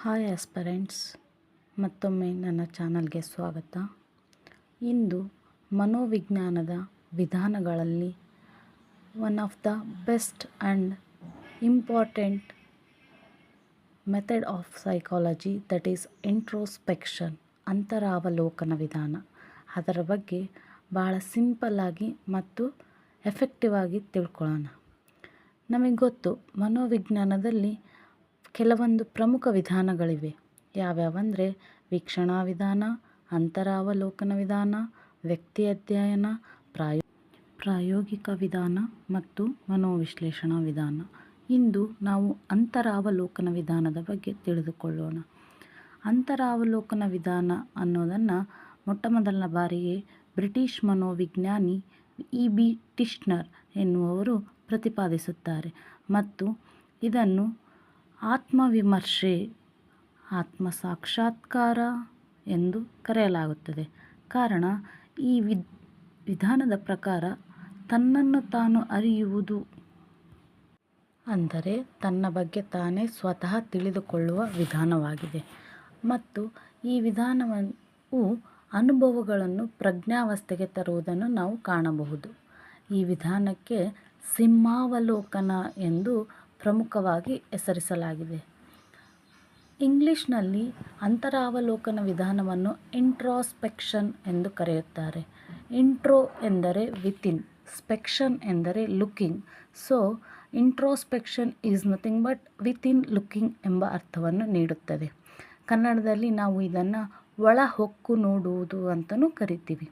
Hi aspirants, ಮತ್ತೊಮ್ಮೆ ನನ್ನ ಚಾನಲ್ಗೆ ಸ್ವಾಗತ. ಇಂದು ಮನೋವಿಜ್ಞಾನದ ವಿಧಾನಗಳಲ್ಲಿ one of the best and important method of psychology that is introspection, ಅಂತರಾವಲೋಕನ ವಿಧಾನ. ಅದರ ಬಗ್ಗೆ ಭಾಳ ಸಿಂಪಲ್ಲಾಗಿ ಮತ್ತು ಎಫೆಕ್ಟಿವ್ ಆಗಿ ತಿಳ್ಕೊಳ್ಳೋಣ. ನಮಗೆ ಗೊತ್ತು, ಮನೋವಿಜ್ಞಾನದಲ್ಲಿ ಕೆಲವೊಂದು ಪ್ರಮುಖ ವಿಧಾನಗಳಿವೆ. ಯಾವ್ಯಾವಂದರೆ ವೀಕ್ಷಣಾ ವಿಧಾನ, ಅಂತರಾವಲೋಕನ ವಿಧಾನ, ವ್ಯಕ್ತಿ ಅಧ್ಯಯನ, ಪ್ರಾಯೋಗಿಕ ವಿಧಾನ ಮತ್ತು ಮನೋವಿಶ್ಲೇಷಣಾ ವಿಧಾನ. ಇಂದು ನಾವು ಅಂತರಾವಲೋಕನ ವಿಧಾನದ ಬಗ್ಗೆ ತಿಳಿದುಕೊಳ್ಳೋಣ. ಅಂತರಾವಲೋಕನ ವಿಧಾನ ಅನ್ನೋದನ್ನು ಮೊಟ್ಟಮೊದಲ ಬಾರಿಗೆ ಬ್ರಿಟಿಷ್ ಮನೋವಿಜ್ಞಾನಿ E.B. ಟಿಶ್ನರ್ ಎನ್ನುವವರು ಪ್ರತಿಪಾದಿಸುತ್ತಾರೆ ಮತ್ತು ಇದನ್ನು ಆತ್ಮವಿಮರ್ಶೆ, ಆತ್ಮಸಾಕ್ಷಾತ್ಕಾರ ಎಂದು ಕರೆಯಲಾಗುತ್ತದೆ. ಕಾರಣ, ಈ ವಿಧಾನದ ಪ್ರಕಾರ ತನ್ನನ್ನು ತಾನು ಅರಿಯುವುದು ಅಂದರೆ ತನ್ನ ಬಗ್ಗೆ ತಾನೇ ಸ್ವತಃ ತಿಳಿದುಕೊಳ್ಳುವ ವಿಧಾನವಾಗಿದೆ ಮತ್ತು ಈ ವಿಧಾನವು ಅನುಭವಗಳನ್ನು ಪ್ರಜ್ಞಾವಸ್ಥೆಗೆ ತರುವುದನ್ನು ನಾವು ಕಾಣಬಹುದು. ಈ ವಿಧಾನಕ್ಕೆ ಸಿಂಹಾವಲೋಕನ ಎಂದು ಪ್ರಮುಖವಾಗಿ ಹೆಸರಿಸಲಾಗಿದೆ. ಇಂಗ್ಲಿಷ್ನಲ್ಲಿ ಅಂತರಾವಲೋಕನ ವಿಧಾನವನ್ನು ಇಂಟ್ರೋಸ್ಪೆಕ್ಷನ್ ಎಂದು ಕರೆಯುತ್ತಾರೆ. ಇಂಟ್ರೋ ಎಂದರೆ ವಿತಿನ್, ಸ್ಪೆಕ್ಷನ್ ಎಂದರೆ looking. So introspection is nothing but within looking ಎಂಬ ಅರ್ಥವನ್ನು ನೀಡುತ್ತದೆ. ಕನ್ನಡದಲ್ಲಿ ನಾವು ಇದನ್ನು ಒಳ ಹೊಕ್ಕು ನೋಡುವುದು ಅಂತಲೂ ಕರಿತೀವಿ.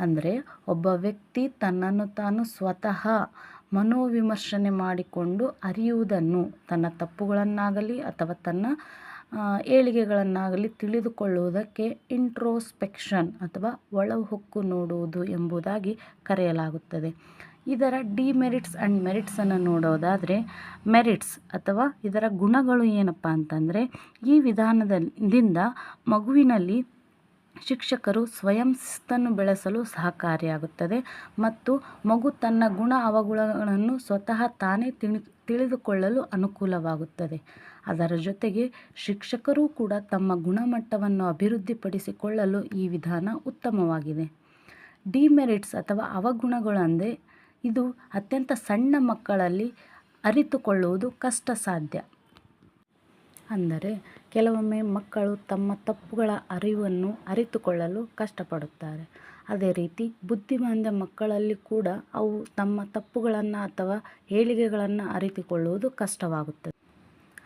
ಅಂದರೆ ಒಬ್ಬ ವ್ಯಕ್ತಿ ತನ್ನನ್ನು ತಾನು ಸ್ವತಃ ಮನೋವಿಮರ್ಶನೆ ಮಾಡಿಕೊಂಡು ಅರಿಯುವುದನ್ನು, ತನ್ನ ತಪ್ಪುಗಳನ್ನಾಗಲಿ ಅಥವಾ ತನ್ನ ಏಳಿಗೆಗಳನ್ನಾಗಲಿ ತಿಳಿದುಕೊಳ್ಳುವುದಕ್ಕೆ ಇಂಟ್ರೋಸ್ಪೆಕ್ಷನ್ ಅಥವಾ ಒಳ ಹೊಕ್ಕು ನೋಡುವುದು ಎಂಬುದಾಗಿ ಕರೆಯಲಾಗುತ್ತದೆ. ಇದರ ಡಿಮೆರಿಟ್ಸ್ ಆ್ಯಂಡ್ ಮೆರಿಟ್ಸನ್ನು ನೋಡೋದಾದರೆ, ಮೆರಿಟ್ಸ್ ಅಥವಾ ಇದರ ಗುಣಗಳು ಏನಪ್ಪ ಅಂತಂದರೆ, ಈ ವಿಧಾನದಿಂದ ಮಗುವಿನಲ್ಲಿ ಶಿಕ್ಷಕರು ಸ್ವಯಂ ಶಿಸ್ತನ್ನು ಬೆಳೆಸಲು ಸಹಕಾರಿಯಾಗುತ್ತದೆ ಮತ್ತು ಮಗು ತನ್ನ ಗುಣ ಅವಗುಣಗಳನ್ನು ಸ್ವತಃ ತಾನೇ ತಿಳಿದುಕೊಳ್ಳಲು ಅನುಕೂಲವಾಗುತ್ತದೆ. ಅದರ ಜೊತೆಗೆ ಶಿಕ್ಷಕರೂ ಕೂಡ ತಮ್ಮ ಗುಣಮಟ್ಟವನ್ನು ಅಭಿವೃದ್ಧಿಪಡಿಸಿಕೊಳ್ಳಲು ಈ ವಿಧಾನ ಉತ್ತಮವಾಗಿದೆ. ಡಿಮೆರಿಟ್ಸ್ ಅಥವಾ ಅವಗುಣಗಳೆಂದರೆ, ಇದು ಅತ್ಯಂತ ಸಣ್ಣ ಮಕ್ಕಳಲ್ಲಿ ಅರಿತುಕೊಳ್ಳುವುದು ಕಷ್ಟ ಸಾಧ್ಯ. ಅಂದರೆ ಕೆಲವೊಮ್ಮೆ ಮಕ್ಕಳು ತಮ್ಮ ತಪ್ಪುಗಳ ಅರಿವನ್ನು ಅರಿತುಕೊಳ್ಳಲು ಕಷ್ಟಪಡುತ್ತಾರೆ. ಅದೇ ರೀತಿ ಬುದ್ಧಿಮಾಂದ್ಯ ಮಕ್ಕಳಲ್ಲಿ ಕೂಡ ಅವು ತಮ್ಮ ತಪ್ಪುಗಳನ್ನು ಅಥವಾ ಏಳಿಗೆಗಳನ್ನು ಅರಿತುಕೊಳ್ಳುವುದು ಕಷ್ಟವಾಗುತ್ತದೆ.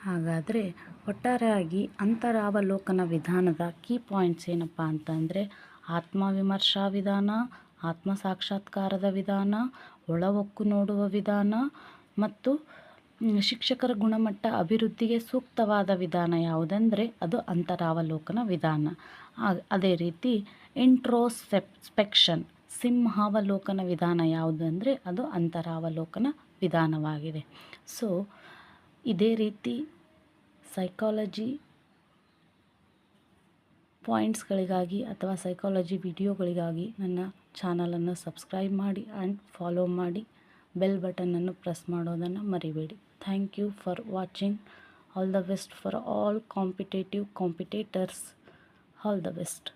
ಹಾಗಾದರೆ ಒಟ್ಟಾರೆಯಾಗಿ ಅಂತರಾವಲೋಕನ ವಿಧಾನದ ಕೀ ಪಾಯಿಂಟ್ಸ್ ಏನಪ್ಪ ಅಂತಂದರೆ, ಆತ್ಮವಿಮರ್ಶಾ ವಿಧಾನ, ಆತ್ಮಸಾಕ್ಷಾತ್ಕಾರದ ವಿಧಾನ, ಒಳಹೊಕ್ಕು ನೋಡುವ ವಿಧಾನ ಮತ್ತು ಶಿಕ್ಷಕರ ಗುಣಮಟ್ಟ ಅಭಿವೃದ್ಧಿಗೆ ಸೂಕ್ತವಾದ ವಿಧಾನ ಯಾವುದೆಂದರೆ ಅದು ಅಂತರಾವಲೋಕನ ವಿಧಾನ. ಅದೇ ರೀತಿ ಇಂಟ್ರೋಸ್ಪೆಕ್ಷನ್, ಸಿಂಹಾವಲೋಕನ ವಿಧಾನ ಯಾವುದಂದರೆ ಅದು ಅಂತರಾವಲೋಕನ ವಿಧಾನವಾಗಿದೆ. ಸೊ ಇದೇ ರೀತಿ ಸೈಕಾಲಜಿ ಪಾಯಿಂಟ್ಸ್ಗಳಿಗಾಗಿ ಅಥವಾ ಸೈಕಾಲಜಿ ವಿಡಿಯೋಗಳಿಗಾಗಿ ನನ್ನ ಚಾನಲನ್ನು ಸಬ್ಸ್ಕ್ರೈಬ್ ಮಾಡಿ ಆ್ಯಂಡ್ ಫಾಲೋ ಮಾಡಿ. ಬೆಲ್ ಬಟನನ್ನು ಪ್ರೆಸ್ ಮಾಡೋದನ್ನು ಮರಿಬೇಡಿ. Thank you for watching. All the best for all competitors. All the best.